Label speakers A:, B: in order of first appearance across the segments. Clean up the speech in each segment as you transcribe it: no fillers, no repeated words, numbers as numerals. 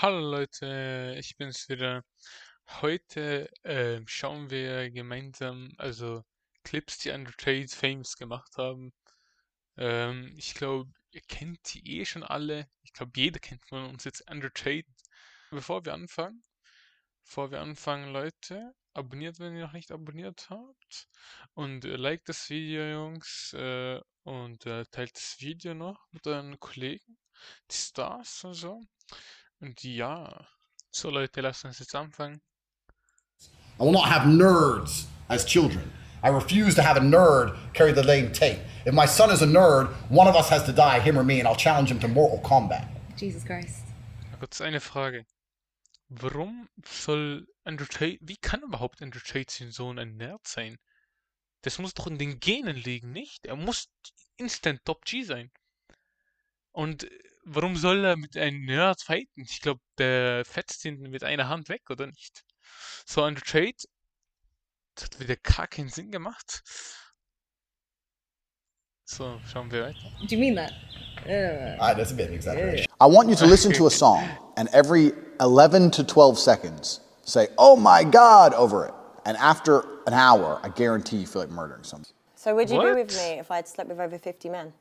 A: Hallo Leute, ich bin's wieder. Heute schauen wir gemeinsam, also Clips, die Andrew Tate Famous gemacht haben. Ich glaube, ihr kennt die eh schon alle. Ich glaube, jeder kennt von uns jetzt Andrew Tate. Bevor wir anfangen, Leute, abonniert, wenn ihr noch nicht abonniert habt. Und liked das Video, Jungs. Und teilt das Video noch mit euren Kollegen, die Stars und so. Und ja, so Leute, lasst uns jetzt anfangen.
B: I will not have nerds as children. I refuse to have a nerd carry the name Tate. If my son is a nerd, one of us has to die, him or me, and I'll challenge him to Mortal Kombat.
C: Jesus Christ.
A: Kurz eine Frage. Warum soll Andrew Tate, wie kann überhaupt Andrew Tate sein Sohn ein Nerd sein? Das muss doch in den Genen liegen, nicht? Er muss instant Top G sein. Und warum soll er mit einem Nerd fighten? Ich glaube, der fetzt ihn mit einer Hand weg, oder nicht? So, Andrew Tate, das hat wieder gar keinen Sinn gemacht. So, schauen wir weiter.
C: Do you mean that?
B: That's a bit of exaggeration.
D: I want you to listen to a song and every 11 to 12 seconds say, "Oh my God," over it. And after an hour, I guarantee you feel like murdering someone.
E: So would you
A: What?
E: be with me if I'd slept with over 50 men?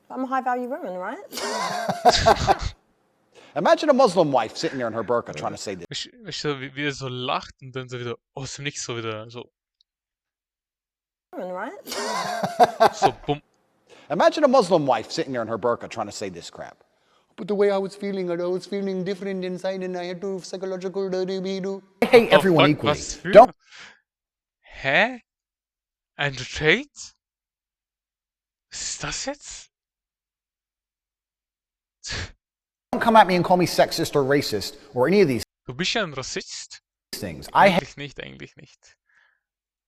E: I'm a high-value woman, right?
D: Imagine a Muslim wife sitting there in her burqa trying to say this.
A: Weißt du, wie er so lacht und dann so wieder aus dem Nichts so wieder so,
E: Woman, right?
A: so bumm.
D: Imagine a Muslim wife sitting there in her burqa trying to say this crap. But the way I was feeling different inside and I had to psychological do.
B: I hate
A: Oh,
B: everyone
A: fuck,
B: equally.
A: was für?
B: Don't
A: Hä? Andrew Tate? Was ist das jetzt?
B: come at me and call me sexist or racist or any of these
A: Du bist ja ein Rassist.
B: things. I
A: Eigentlich nicht.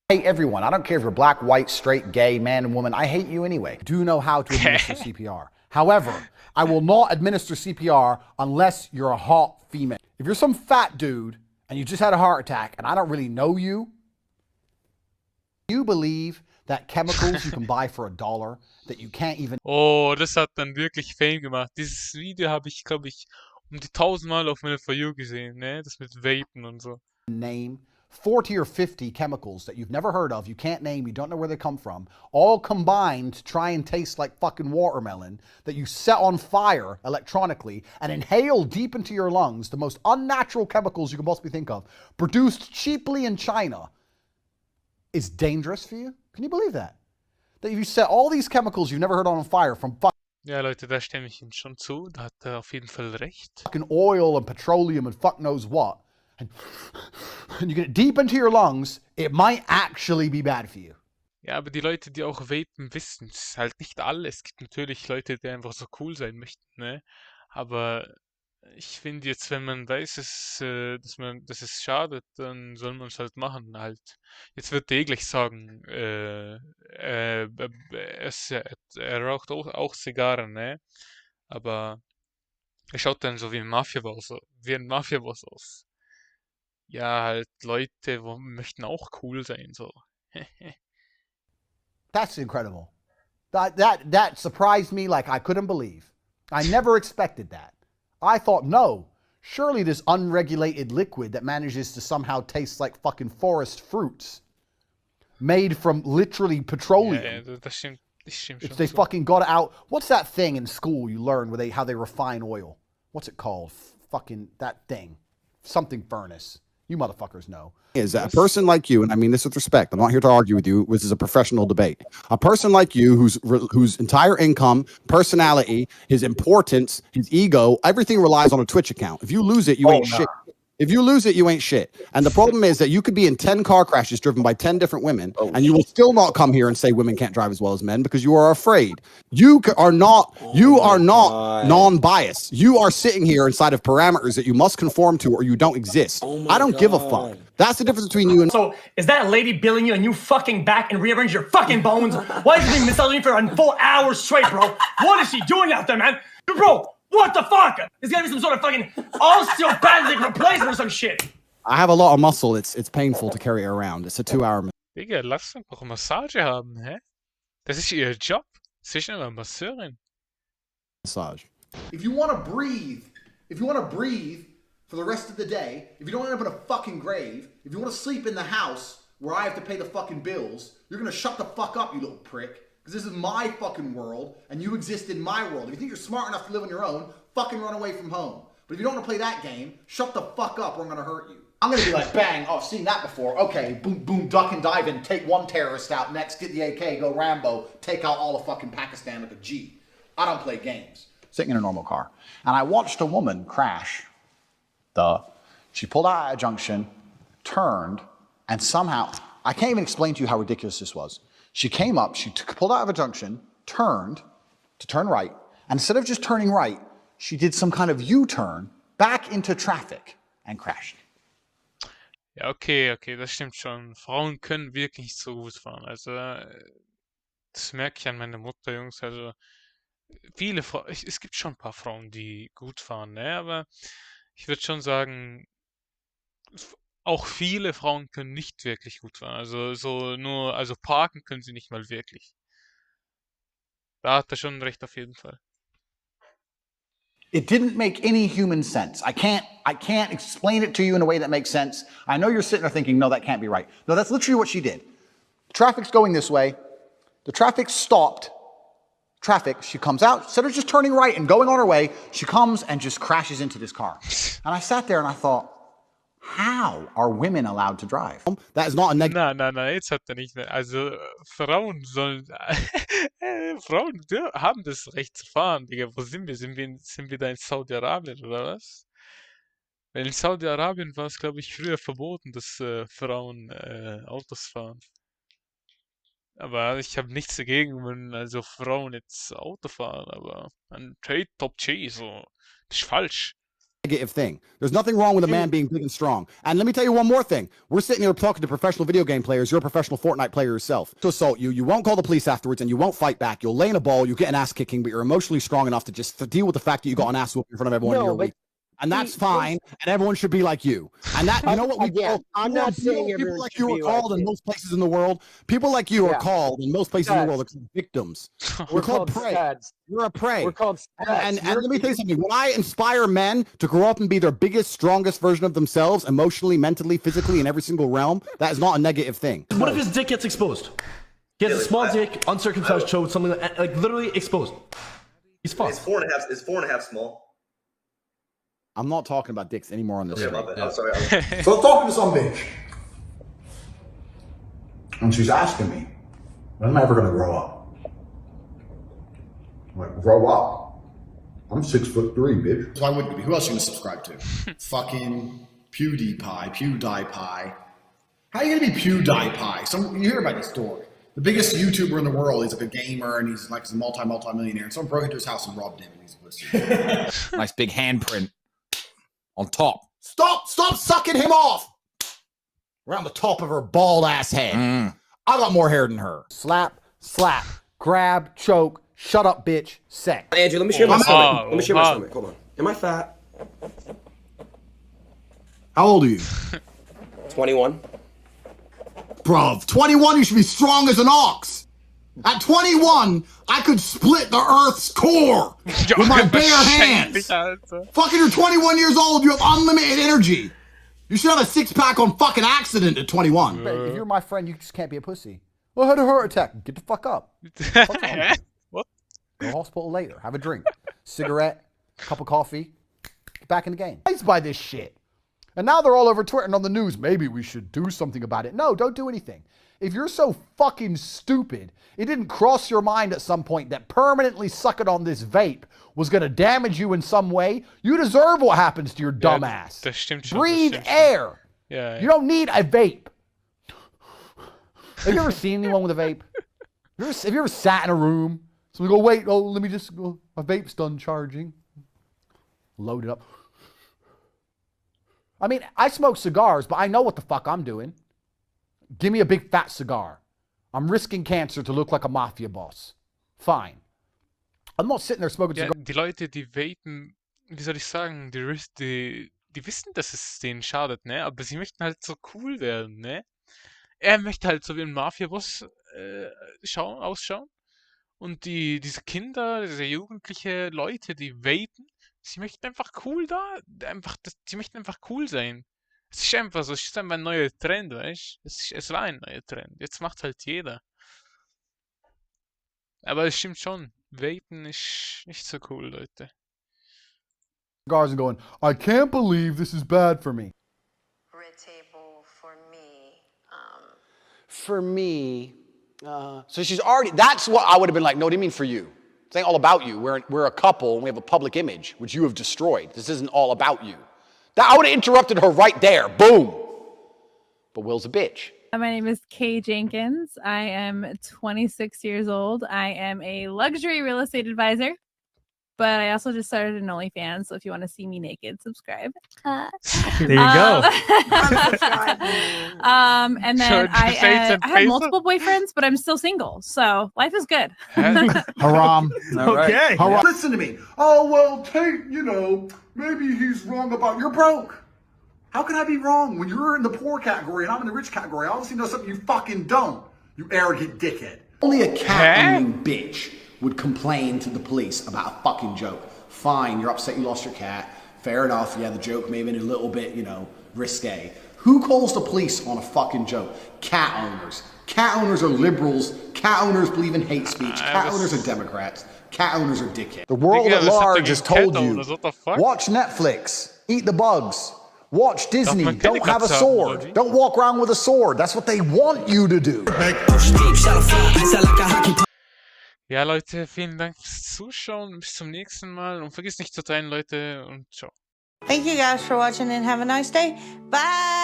B: hate everyone. I don't care if you're black, white, straight, gay, man, and woman. I hate you anyway. Do know how to administer CPR. However, I will not administer CPR unless you're a hot female. If you're some fat dude and you just had a heart attack and I don't really know you, you believe that chemicals you can buy for $1 that you can't even
A: Oh, das hat dann wirklich Fame gemacht. Dieses Video habe ich, glaube ich, um die 1000-mal auf meiner For You gesehen, ne? Das mit Vapen und so.
B: name 40 or 50 chemicals that you've never heard of, you can't name, you don't know where they come from, all combined to try and taste like fucking watermelon that you set on fire electronically and inhale deep into your lungs, the most unnatural chemicals you can possibly think of, produced cheaply in China, is dangerous for you? Can you believe that? That if you set all these chemicals you've never heard on fire from
A: Ja, Leute, da stimme ich Ihnen schon zu. Da hat er auf jeden Fall recht.
B: fucking oil and petroleum and fuck knows what, and you get it deep into your lungs, it might actually be bad for you.
A: Ja, aber die Leute, die auch vapen, wissen es halt nicht alle. Es gibt natürlich Leute, die einfach so cool sein möchten, ne? Aber ich finde jetzt, wenn man weiß, dass es schadet, dann soll man es halt machen, halt. Jetzt wird er gleich sagen, er raucht auch Zigarren, ne? Aber er schaut dann so wie ein Mafia-Boss aus. Ja, halt Leute, möchten auch cool sein, so.
B: That's incredible. That surprised me like I couldn't believe. I never expected that. I thought, no, surely this unregulated liquid that manages to somehow taste like fucking forest fruits made from literally petroleum.
A: Ja, das stimmt schon.
B: They
A: so.
B: fucking got it out. What's that thing in school you learn where how they refine oil? What's it called? Fucking that thing. Something furnace. You motherfuckers know.
F: Is that a person like you, and I mean this with respect, I'm not here to argue with you, this is a professional debate. A person like you whose entire income, personality, his importance, his ego, everything relies on a Twitch account. If you lose it, you ain't shit. If you lose it, you ain't shit. And the problem is that you could be in 10 car crashes driven by 10 different women, and you will still not come here and say women can't drive as well as men because you are afraid. You are not non-biased. You are sitting here inside of parameters that you must conform to or you don't exist. I don't give a fuck. That's the difference between you and...
G: So, is that lady billing you a new fucking back and rearrange your fucking bones? Why is she being misogyny for 4 hours straight, bro? What is she doing out there, man? Bro, what the fuck? There's gotta be some sort of fucking osteopathic replacement or some shit.
F: I have a lot of muscle. It's painful to carry it around. It's a 2-hour...
A: Digga, lass uns doch Massage haben, hä? Das ist ihr Job. Sicher eine Masseurin.
F: Massage.
B: If you want to breathe, for the rest of the day, if you don't end up in a fucking grave, if you want to sleep in the house where I have to pay the fucking bills, you're gonna shut the fuck up, you little prick. Because this is my fucking world, and you exist in my world. If you think you're smart enough to live on your own, fucking run away from home. But if you don't want to play that game, shut the fuck up or I'm gonna hurt you. I'm gonna be like, bang, oh, I've seen that before. Okay, boom, boom, duck and dive in, take one terrorist out, next get the AK, go Rambo, take out all of fucking Pakistan with a G. I don't play games.
D: Sitting in a normal car. And I watched a woman crash. She pulled out at a junction, turned, and somehow, I can't even explain to you how ridiculous this was. She came up, pulled out of a junction, turned to turn right, and instead of just turning right, she did some kind of U-turn back into traffic and crashed.
A: Ja, okay, das stimmt schon. Frauen können wirklich nicht so gut fahren. Also, das merke ich an meiner Mutter, Jungs. Also, viele Frauen, es gibt schon ein paar Frauen, die gut fahren, ne? Aber ich würde schon sagen, auch viele Frauen können nicht wirklich gut fahren. Also parken können sie nicht mal wirklich. Da hat er schon recht auf jeden Fall.
D: It didn't make any human sense. I can't explain it to you in a way that makes sense. I know you're sitting there thinking, no, that can't be right. No, that's literally what she did. Traffic's going this way. The traffic stopped. She comes out, instead of just turning right and going on her way, she comes and just crashes into this car. And I sat there and I thought, how are women allowed to drive?
F: That is not a negative.
A: Nein, jetzt hat er nicht. Also, Frauen sollen. Frauen haben das Recht zu fahren, Digga. Wo sind wir? Sind wir da in Saudi-Arabien oder was? Weil in Saudi-Arabien war es, glaube ich, früher verboten, dass Frauen Autos fahren. Aber ich habe nichts dagegen, wenn also Frauen jetzt Auto fahren, aber ein Tate Top G, so, das ist falsch.
F: Negative thing. There's nothing wrong with a man being big and strong. And let me tell you one more thing. We're sitting here talking to professional video game players. You're a professional Fortnite player yourself. To assault you, you won't call the police afterwards, and you won't fight back. You'll lay in a ball, you'll get an ass kicking, but you're emotionally strong enough to just deal with the fact that you got an ass whooping in front of everyone in your week. And that's fine, and everyone should be like you. And that, you know what we
C: Again, I'm not saying
F: people
C: everyone
F: like
C: should
F: you
C: be
F: are called
C: like
F: in
C: me.
F: most places in the world. People like you are
C: Yeah.
F: called in most places in the world. They're called victims.
C: We're
F: called
C: called
F: prey.
C: studs.
F: You're a prey.
C: We're called studs.
F: And let me tell you something. When I inspire men to grow up and be their biggest, strongest version of themselves, emotionally, mentally, physically, in every single realm, that is not a negative thing.
H: What if his dick gets exposed? He has a small dick, uncircumcised chode, something like literally exposed. He's fucked.
I: It's 4.5. It's 4.5 small.
F: I'm not talking about dicks anymore on this
I: Yeah,
F: show.
I: my bad. I'm sorry.
D: So I'm talking to some bitch. And she's asking me, when am I ever gonna grow up? I'm like, grow up? I'm 6'3", bitch.
B: So I wouldn't be. Who else are you gonna subscribe to? Fucking PewDiePie. How are you gonna be PewDiePie? You hear about this story. The biggest YouTuber in the world. He's like a gamer and he's a multi-millionaire. And someone broke into his house and robbed him and he's a pussy.
J: Nice big handprint on top.
B: Stop sucking him off! Around the top of her bald ass head. I got more hair than her. Slap, grab, choke, shut up, bitch, sex.
C: Andrew, let me share my stomach. Let me share my stomach. Hold on. Am I fat?
B: How old are you?
C: 21.
B: Bruv, 21, you should be strong as an ox. At 21, I could split the Earth's core with my bare hands. Fucking, you're 21 years old, you have unlimited energy. You should have a six-pack on fucking accident at 21. If you're my friend, you just can't be a pussy. Well, I had a heart attack. Get the fuck up.
A: What?
B: Go to hospital later. Have a drink. Cigarette, cup of coffee. Get back in the game. I buy this shit. And now they're all over Twitter and on the news. Maybe we should do something about it. No, don't do anything. If you're so fucking stupid, it didn't cross your mind at some point that permanently sucking on this vape was going to damage you in some way, you deserve what happens to your dumb ass.
A: Das stimmt schon.
B: Breathe air.
A: Yeah.
B: You don't need a vape. Have you ever seen anyone with a vape? Have you ever sat in a room? So we go, wait, let me just go. My vape's done charging. Load it up. I mean, I smoke cigars, but I know what the fuck I'm doing. Give me a big fat cigar. I'm risking cancer to look like a mafia boss. Fine. I'm not sitting there smoking cigars.
A: Die Leute, die vapen, wie soll ich sagen, die wissen, dass es denen schadet, ne? Aber sie möchten halt so cool werden, ne? Er möchte halt so wie ein Mafia-Boss ausschauen. Und diese Kinder, diese jugendliche Leute, die vapen, sie möchten einfach cool sie möchten einfach cool sein. Es ist einfach so, es ist einfach ein neuer Trend, weißt du? Es war ein neuer Trend. Jetzt macht halt jeder. Aber es stimmt schon, vapen ist nicht so cool, Leute.
B: Cigars and going, I can't believe this is bad for me.
E: Red table for me.
D: For me, so she's already, that's what I would have been like, no, what do you mean for you? This ain't all about you. We're a couple and we have a public image, which you have destroyed. This isn't all about you. I would have interrupted her right there. Boom. But Will's a bitch.
K: My name is Kay Jenkins. I am 26 years old. I am a luxury real estate advisor, but I also just started an OnlyFans. So if you want to see me naked, subscribe.
G: There you go.
K: And then I have multiple boyfriends, but I'm still single. So life is good.
B: Haram.
G: Okay.
B: Haram. Listen to me. Oh, well, Tate, you know, maybe he's wrong about you're broke. How can I be wrong when you're in the poor category and I'm in the rich category? I obviously know something you fucking don't, you arrogant dickhead.
D: Only a cat-owning bitch would complain to the police about a fucking joke. Fine, you're upset you lost your cat. Fair enough, yeah, the joke may have been a little bit, you know, risque. Who calls the police on a fucking joke? Cat owners. Cat owners are liberals. Cat owners believe in hate speech. Cat owners are Democrats. Cat owners are dickheads. The world at large has told you, watch Netflix, eat the bugs. Watch Disney, don't have a sword. Don't walk around with a sword. That's what they want you to do.
A: Ja, Leute, vielen Dank fürs Zuschauen. Bis zum nächsten Mal. Und vergiss nicht zu teilen, Leute. Und ciao.
E: Thank you guys for watching and have a nice day. Bye.